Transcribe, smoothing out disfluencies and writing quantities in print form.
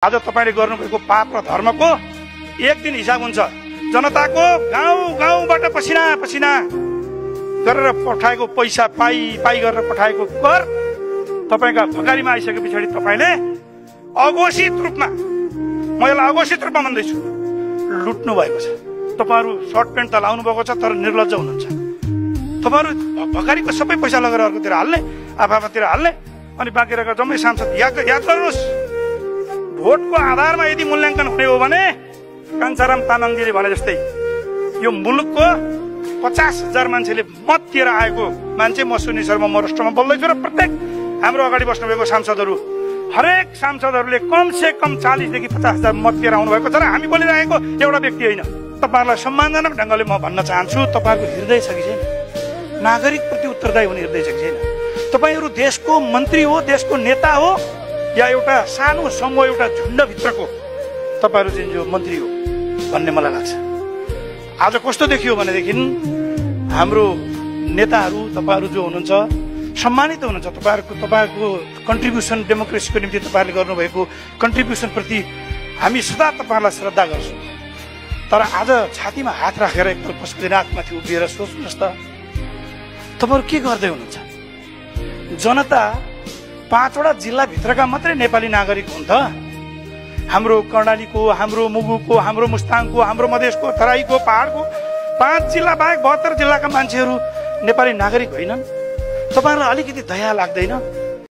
आज तपाईले गर्नुभएको पाप र धर्मको एक दिन हिसाब हुन्छ। जनताको गाउँ गाउँबाट पसिना पसिना गरेर पठाएको पैसा पाई गरेर पठाएको कर तपाईका भकारीमा आइसके पछाडि तपाईले अघोषित रूपमा, म यसलाई अघोषित रूपमा भन्दैछु, लुट्नु भएको छ। तपाईहरु सर्ट प्यान्ट त लाउनु भएको छ तर निर्लज्ज हुनुहुन्छ। तपाईहरु भकारीको सबै पैसा लगेर अर्कोतिर हाल्ने, आफआफतिर हाल्ने, अनि बाँकी रहेको जम्मै सांसद याद गर्नुहोस्। भोटको आधारमा यदि मूल्याङ्कन हुने हो भने कान्छाराम तामाङजीले भने जस्तै यो मुलुकको 50,000 मान्छेले मत दिएर आएको मान्छे म सुनिल शर्मा मोरस्टमा बोल्दैछु र प्रत्येक हाम्रो अगाडि बस्नुभएको सांसदहरू, हरेक सांसदहरूले कम से कम 40 देखि 50,000 मत दिएर आउनु भएको छ र हामी बोलिरहेको एउटा व्यक्ति होइन। तपाईहरुलाई सम्मानजनक ढंगले म भन्न चाहन्छु, तपाईहरुको हृदय छ कि छैन? नागरिक प्रति उत्तरदायी हुने हृदय छ कि छैन? तपाईहरु देशको मन्त्री हो, देशको नेता हो, या एउटा सानो समूह, एउटा झुण्ड भित्रको तपाईहरु चाहिँ जो मन्त्री हो भन्ने मलाई लाग्छ। आज कस्तो देखियो भनेदेखि हाम्रो नेताहरू, तपाईहरु जो हुनुहुन्छ सम्मानित हुनुहुन्छ। तपाईहरुको कन्ट्रिब्युसन डेमोक्रेसीको निम्ति तपाईहरुले गर्नुभएको कन्ट्रिब्युसन प्रति हामी सदा तपाईहरुलाई श्रद्धा गर्छौं। तर आज छातीमा हात राखेर एकपल्ट कसको दिनाकमाथि उभिएर सोच्नुहोस् त, तपाईहरु के गर्दै हुनुहुन्छ? जनता 5वटा जिल्ला भित्रका मात्रै नेपाली नागरिक हुन् त? हाम्रो कर्णालीको, हाम्रो मुगुको, हाम्रो मुस्ताङको, हाम्रो मधेसको, तराईको, पहाडको 5 जिल्ला बाहेक 72 जिल्लाका मान्छेहरू नेपाली नागरिक होइनन्? तपाईहरुलाई अलिकति दया लाग्दैन?